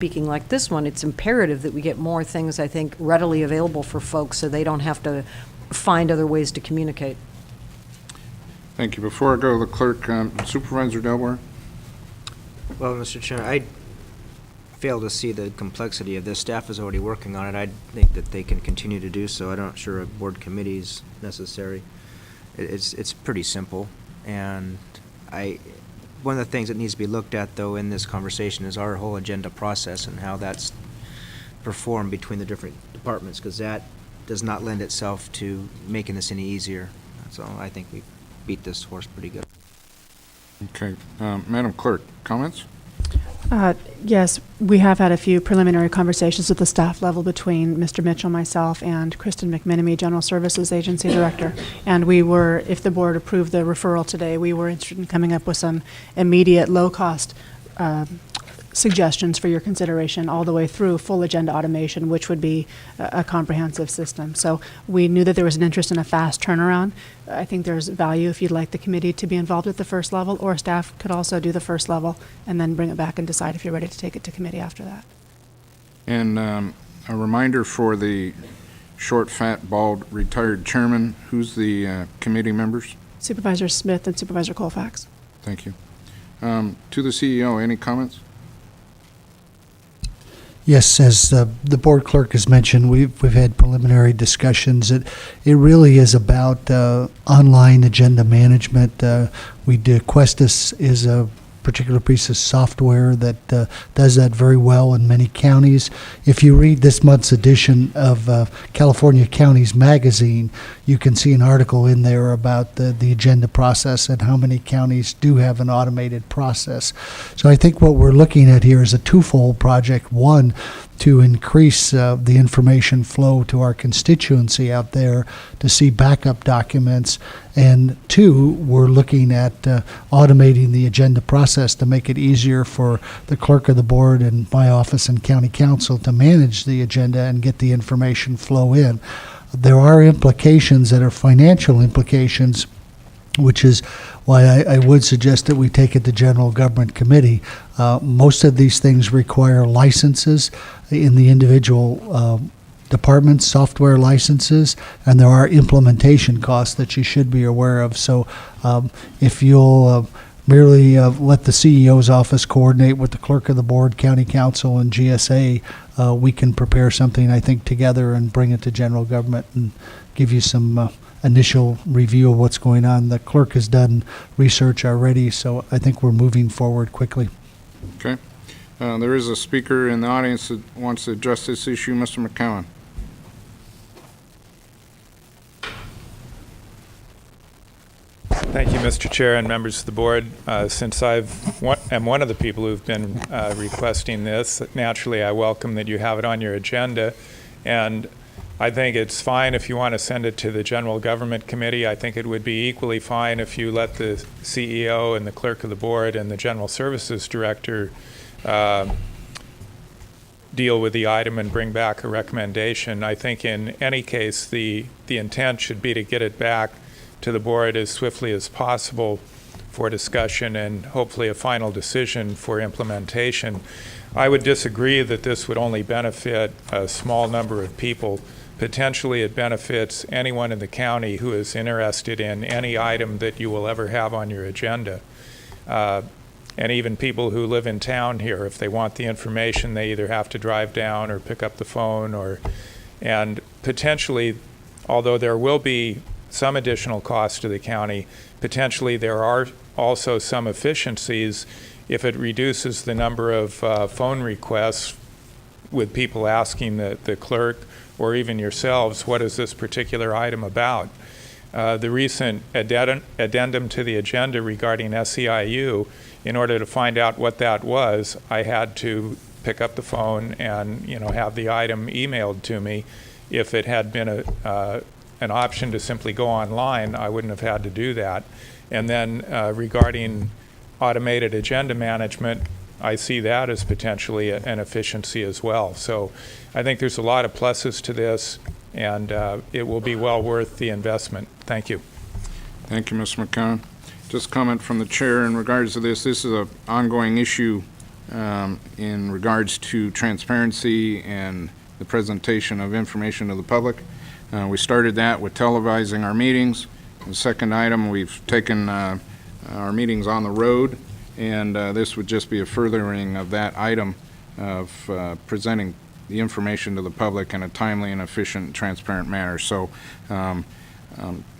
speaking like this one, it's imperative that we get more things, I think, readily available for folks so they don't have to find other ways to communicate. Thank you. Before I go to the clerk, Supervisor Delaware. Well, Mr. Chair, I fail to see the complexity of this. Staff is already working on it. I think that they can continue to do so. I'm not sure a board committee is necessary. It's pretty simple, and one of the things that needs to be looked at, though, in this conversation is our whole agenda process and how that's performed between the different departments, because that does not lend itself to making this any easier. So I think we beat this horse pretty good. Okay. Madam Clerk, comments? Yes, we have had a few preliminary conversations at the staff level between Mr. Mitchell, myself, and Kristen McMenemy, General Services Agency Director. And we were, if the board approved the referral today, we were interested in coming up with some immediate low-cost suggestions for your consideration all the way through full agenda automation, which would be a comprehensive system. So we knew that there was an interest in a fast turnaround. I think there's value if you'd like the committee to be involved at the first level, or staff could also do the first level and then bring it back and decide if you're ready to take it to committee after that. And a reminder for the short, fat, bald, retired chairman, who's the committee members? Supervisor Smith and Supervisor Colfax. Thank you. To the CEO, any comments? Yes, as the board clerk has mentioned, we've had preliminary discussions. It really is about online agenda management. Questus is a particular piece of software that does that very well in many counties. If you read this month's edition of California Counties Magazine, you can see an article in there about the agenda process and how many counties do have an automated process. So I think what we're looking at here is a twofold project. One, to increase the information flow to our constituency out there to see backup documents. And two, we're looking at automating the agenda process to make it easier for the clerk of the board and my office and county council to manage the agenda and get the information flow in. There are implications that are financial implications, which is why I would suggest that we take it to General Government Committee. Most of these things require licenses in the individual departments, software licenses, and there are implementation costs that you should be aware of. So if you'll merely let the CEO's office coordinate with the clerk of the board, county council, and GSA, we can prepare something, I think, together and bring it to General Government and give you some initial review of what's going on. The clerk has done research already, so I think we're moving forward quickly. Okay. There is a speaker in the audience that wants to address this issue. Mr. McCowan. Thank you, Mr. Chair and members of the board. Since I'm one of the people who've been requesting this, naturally I welcome that you have it on your agenda. And I think it's fine if you want to send it to the General Government Committee. I think it would be equally fine if you let the CEO and the clerk of the board and the General Services Director deal with the item and bring back a recommendation. I think in any case, the intent should be to get it back to the board as swiftly as possible for discussion and hopefully a final decision for implementation. I would disagree that this would only benefit a small number of people. Potentially it benefits anyone in the county who is interested in any item that you will ever have on your agenda. And even people who live in town here, if they want the information, they either have to drive down or pick up the phone, and potentially, although there will be some additional cost to the county, potentially there are also some efficiencies if it reduces the number of phone requests with people asking the clerk or even yourselves, what is this particular item about? The recent addendum to the agenda regarding SEIU, in order to find out what that was, I had to pick up the phone and have the item emailed to me. If it had been an option to simply go online, I wouldn't have had to do that. And then regarding automated agenda management, I see that as potentially an efficiency as well. So I think there's a lot of pluses to this, and it will be well worth the investment. Thank you. Thank you, Mr. McCowan. Just comment from the chair in regards to this. This is an ongoing issue in regards to transparency and the presentation of information to the public. We started that with televising our meetings. The second item, we've taken our meetings on the road, and this would just be a furthering of that item of presenting the information to the public in a timely and efficient and transparent manner. So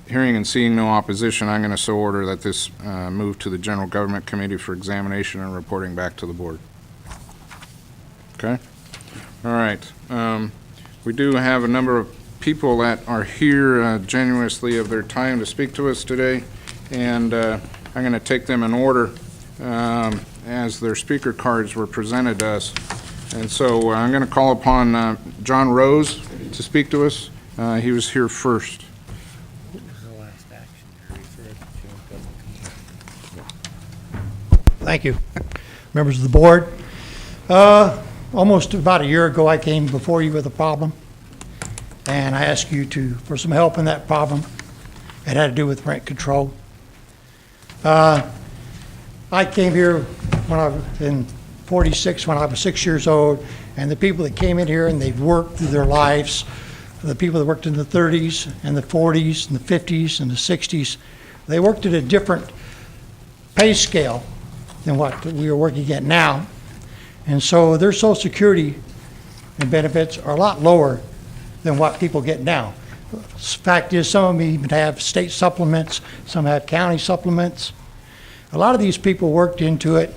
hearing and seeing no opposition, I'm going to so order that this move to the General Government Committee for examination and reporting back to the board. Okay? All right. We do have a number of people that are here generously of their time to speak to us today, and I'm going to take them in order as their speaker cards were presented to us. And so I'm going to call upon John Rose to speak to us. He was here first. Thank you. Members of the board, almost about a year ago I came before you with a problem, and I asked you for some help in that problem. It had to do with rent control. I came here when I was in 46, when I was 6 years old, and the people that came in here and they've worked through their lives, the people that worked in the 30s and the 40s and the 50s and the 60s, they worked at a different pay scale than what we are working at now. And so their Social Security and benefits are a lot lower than what people get now. Fact is, some of them even have state supplements, some have county supplements. A lot of these people worked into it,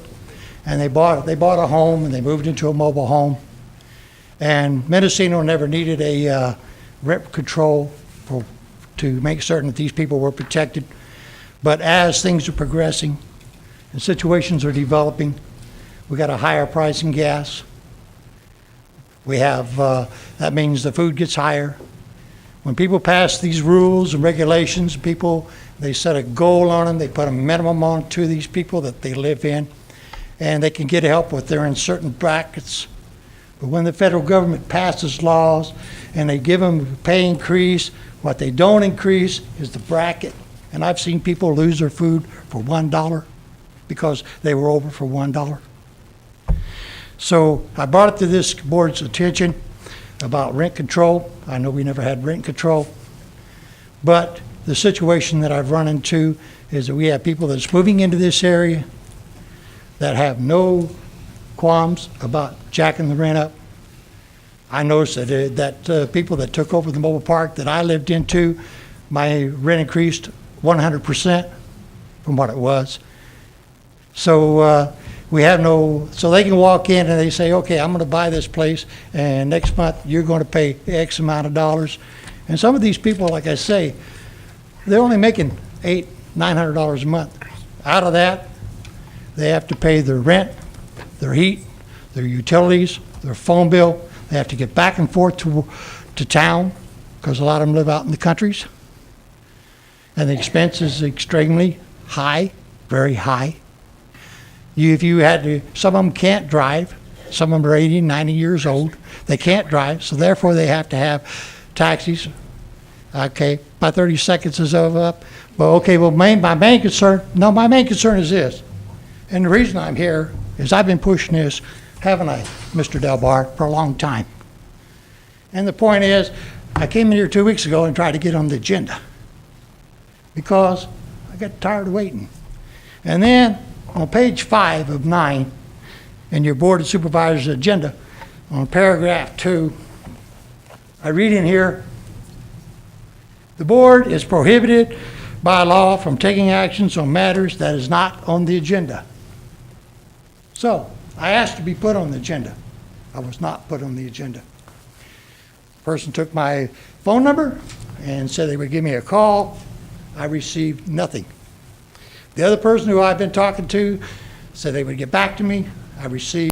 and they bought a home and they moved into a mobile home. And Mendocino never needed a rent control to make certain that these people were protected. But as things are progressing and situations are developing, we got a higher price in gas. We have, that means the food gets higher. When people pass these rules and regulations, they set a goal on them, they put a minimum on to these people that they live in, and they can get help if they're in certain brackets. But when the federal government passes laws and they give them a pay increase, what they don't increase is the bracket. And I've seen people lose their food for $1 because they were over for $1. So I brought it to this board's attention about rent control. I know we never had rent control, but the situation that I've run into is that we have people that's moving into this area that have no qualms about jacking the rent up. I noticed that people that took over the mobile park that I lived into, my rent increased 100% from what it was. So we have so they can walk in and they say, okay, I'm going to buy this place, and next month you're going to pay X amount of dollars. And some of these people, like I say, they're only making $800, $900 a month. Out of that, they have to pay their rent, their heat, their utilities, their phone bill. They have to get back and forth to town because a lot of them live out in the countries. And the expense is extremely high, very high. Some of them can't drive. Some of them are 80, 90 years old. They can't drive, so therefore they have to have taxis. Okay, my 30 seconds is up. Well, okay, my main concern is this. And the reason I'm here is I've been pushing this, haven't I, Mr. Delbar, for a long time. And the point is, I came in here 2 weeks ago and tried to get on the agenda because I got tired of waiting. And then on page 5 of 9 in your Board of Supervisors agenda, on paragraph 2, I read in here, the board is prohibited by law from taking actions on matters that is not on the agenda. So I asked to be put on the agenda. I was not put on the agenda. The person took my phone number and said they would give me a call. I received nothing. The other person who I've been talking to said they would get back to me. I received